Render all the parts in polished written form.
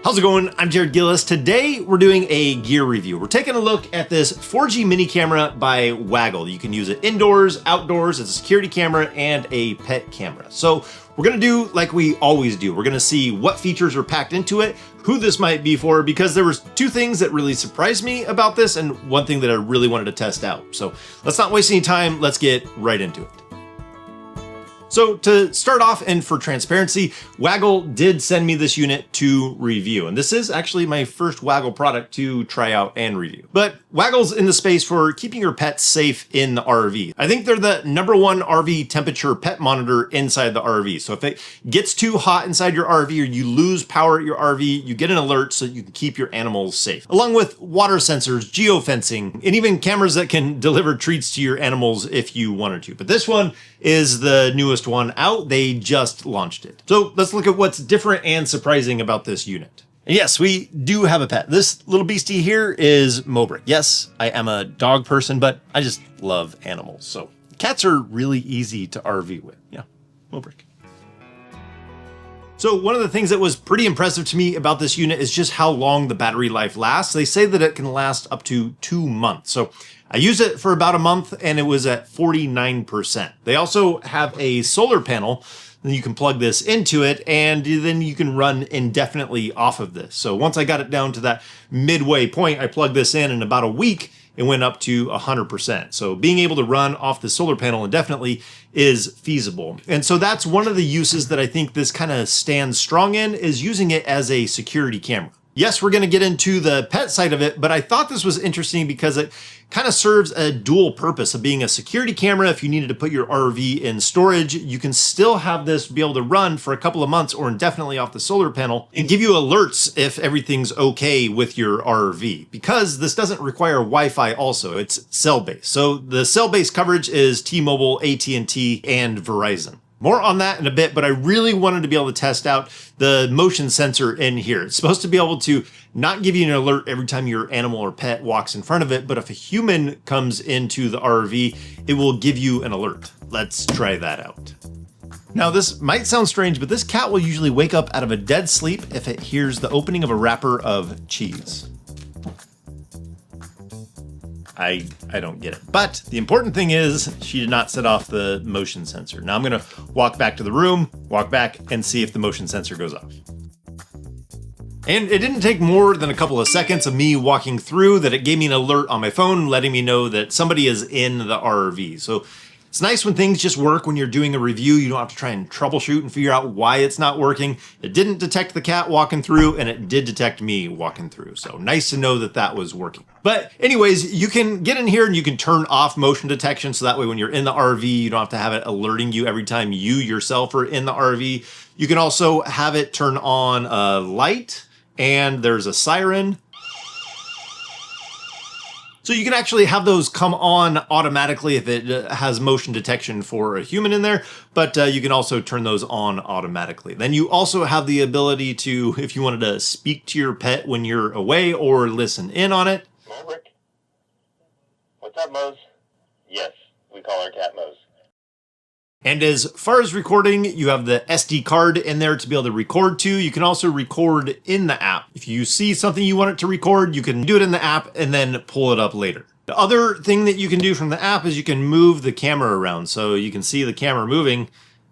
How's it going? I'm Jared Gillis. Today we're doing a gear review. We're taking a look at this 4G mini camera by Waggle. You can use it indoors, outdoors, it's a security camera and a pet camera. So we're gonna do like we always do. We're gonna see what features are packed into it, who this might be for, because there was two things that really surprised me about this and one thing that I really wanted to test out. So let's not waste any time, let's get right into it. So to start off, and for transparency, Waggle did send me this unit to review. And this is actually my first Waggle product to try out and review. But Waggle's in the space for keeping your pets safe in the RV. I think they're the #1 RV temperature pet monitor inside the RV. So if it gets too hot inside your RV or you lose power at your RV, you get an alert so you can keep your animals safe. Along with water sensors, geofencing, and even cameras that can deliver treats to your animals if you wanted to. But this one is the newest one out. They just launched it. So let's look at what's different and surprising about this unit. And yes, we do have a pet. This little beastie here is Mobrick. Yes, I am a dog person, but I just love animals. So cats are really easy to RV with. Yeah, Mobrick. So one of the things that was pretty impressive to me about this unit is just how long the battery life lasts. They say that it can last up to 2 months. So I used it for about a month and it was at 49%. They also have a solar panel, then you can plug this into it and then you can run indefinitely off of this. So once I got it down to that midway point, I plugged this in about a week, it went up to 100%. So being able to run off the solar panel indefinitely is feasible. And so that's one of the uses that I think this kind of stands strong in, is using it as a security camera. Yes, we're going to get into the pet side of it, but I thought this was interesting because it kind of serves a dual purpose of being a security camera. If you needed to put your RV in storage, you can still have this be able to run for a couple of months or indefinitely off the solar panel and give you alerts if everything's okay with your RV. Because this doesn't require Wi-Fi also, it's cell-based. So the cell-based coverage is T-Mobile, AT&T, and Verizon. More on that in a bit, but I really wanted to be able to test out the motion sensor in here. It's supposed to be able to not give you an alert every time your animal or pet walks in front of it, but if a human comes into the RV, it will give you an alert. Let's try that out. Now this might sound strange, but this cat will usually wake up out of a dead sleep if it hears the opening of a wrapper of cheese. I don't get it. But the important thing is she did not set off the motion sensor. Now I'm gonna walk back to the room, walk back and see if the motion sensor goes off. And it didn't take more than a couple of seconds of me walking through that it gave me an alert on my phone letting me know that somebody is in the RV. So it's nice when things just work when you're doing a review. You don't have to try and troubleshoot and figure out why it's not working. It didn't detect the cat walking through and it did detect me walking through. So nice to know that that was working. But anyways, you can get in here and you can turn off motion detection. So that way when you're in the RV, you don't have to have it alerting you every time you yourself are in the RV. You can also have it turn on a light and there's a siren. So you can actually have those come on automatically if it has motion detection for a human in there, but you can also turn those on automatically. Then you also have the ability to, if you wanted to speak to your pet when you're away or listen in on it. Mobrick? What's up, Mose? Yes, we call our cat Mose. And as far as recording, you have the SD card in there to be able to record to. You can also record in the app. If you see something you want it to record, you can do it in the app and then pull it up later. The other thing that you can do from the app is you can move the camera around. So you can see the camera moving.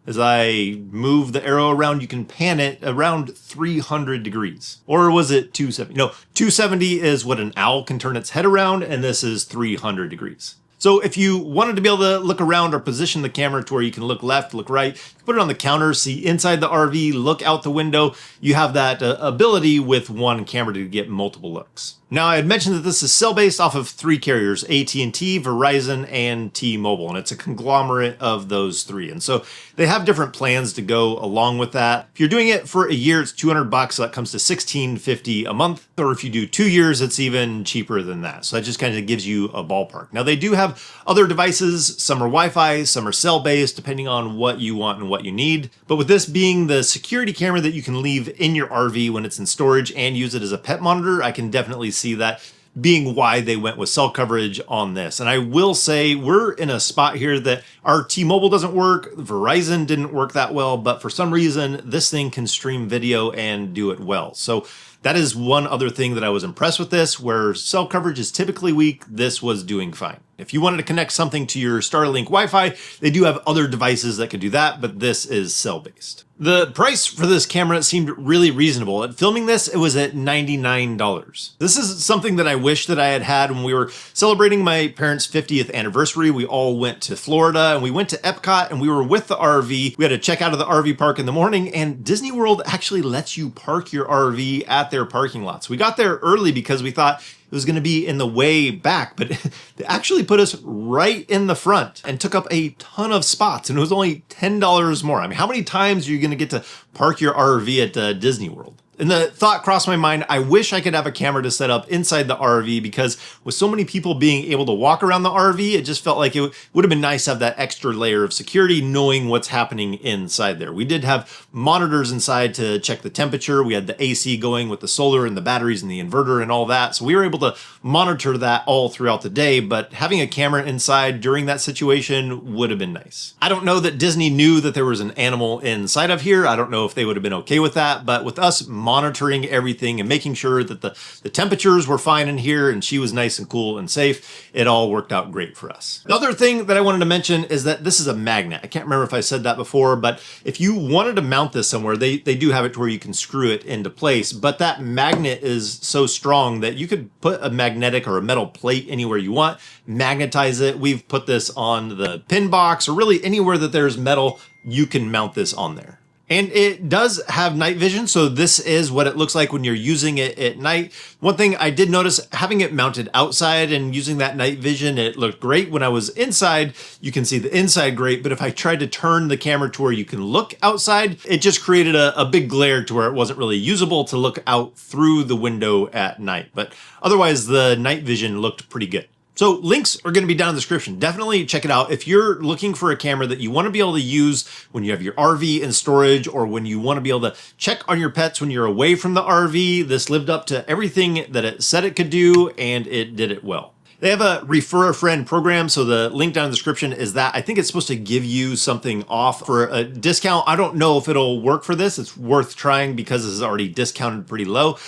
As I move the arrow around, you can pan it around 300 degrees. Or was it 270? No, 270 is what an owl can turn its head around, and this is 300 degrees. So if you wanted to be able to look around or position the camera to where you can look left, look right, put it on the counter, see inside the RV, look out the window, you have that ability with one camera to get multiple looks. Now I had mentioned that this is cell-based off of 3 carriers, AT&T, Verizon, and T-Mobile, and it's a conglomerate of those 3. And so they have different plans to go along with that. If you're doing it for a year, it's $200, so that comes to $16.50 a month. Or if you do 2 years, it's even cheaper than that. So that just kind of gives you a ballpark. Now they do have other devices, some are Wi-Fi, some are cell-based, depending on what you want and what you need. But with this being the security camera that you can leave in your RV when it's in storage and use it as a pet monitor, I can definitely see that being why they went with cell coverage on this. And I will say we're in a spot here that our T-Mobile doesn't work, Verizon didn't work that well, but for some reason this thing can stream video and do it well. So that is one other thing that I was impressed with this, where cell coverage is typically weak, this was doing fine. If you wanted to connect something to your Starlink Wi-Fi, they do have other devices that could do that, but this is cell-based. The price for this camera seemed really reasonable. At filming this, it was at $99. This is something that I wish that I had had when we were celebrating my parents' 50th anniversary. We all went to Florida and we went to Epcot and we were with the RV. We had to check out of the RV park in the morning, and Disney World actually lets you park your RV at their parking lots. We got there early because we thought it was going to be in the way back, but they actually put us right in the front and took up a ton of spots, and it was only $10 more. I mean, how many times are you going to get to park your RV at Disney World? And the thought crossed my mind, I wish I could have a camera to set up inside the RV, because with so many people being able to walk around the RV, it just felt like it would have been nice to have that extra layer of security knowing what's happening inside there. We did have monitors inside to check the temperature. We had the AC going with the solar and the batteries and the inverter and all that. So we were able to monitor that all throughout the day, but having a camera inside during that situation would have been nice. I don't know that Disney knew that there was an animal inside of here. I don't know if they would have been okay with that, but with us monitoring everything and making sure that the temperatures were fine in here and she was nice and cool and safe, it all worked out great for us. Another thing that I wanted to mention is that this is a magnet. I can't remember if I said that before, but if you wanted to mount this somewhere, they do have it to where you can screw it into place, but that magnet is so strong that you could put a magnetic or a metal plate anywhere you want, magnetize it. We've put this on the pin box, or really anywhere that there's metal, you can mount this on there. And it does have night vision, so this is what it looks like when you're using it at night. One thing I did notice, having it mounted outside and using that night vision, it looked great. When I was inside, you can see the inside great, but if I tried to turn the camera to where you can look outside, it just created a big glare to where it wasn't really usable to look out through the window at night. But otherwise, the night vision looked pretty good. So links are going to be down in the description. Definitely check it out. If you're looking for a camera that you want to be able to use when you have your RV in storage, or when you want to be able to check on your pets when you're away from the RV, this lived up to everything that it said it could do, and it did it well. They have a refer a friend program, so the link down in the description is that. I think it's supposed to give you something off for a discount. I don't know if it'll work for this. It's worth trying because this is already discounted pretty low.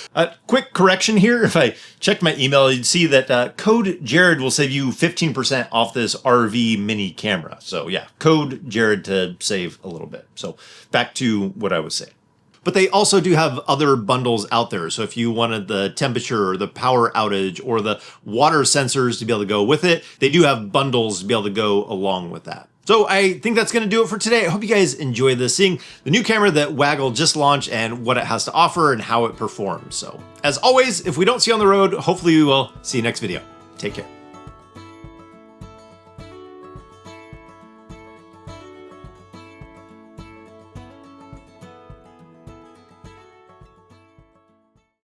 Quick correction here. If I checked my email, you'd see that code Jared will save you 15% off this RV mini camera. So yeah, code Jared to save a little bit. So back to what I was saying. But they also do have other bundles out there. So if you wanted the temperature or the power outage or the water sensors to be able to go with it, they do have bundles to be able to go along with that. So I think that's going to do it for today. I hope you guys enjoy this, seeing the new camera that Waggle just launched and what it has to offer and how it performs. So as always, if we don't see you on the road, hopefully we will. See you next video. Take care.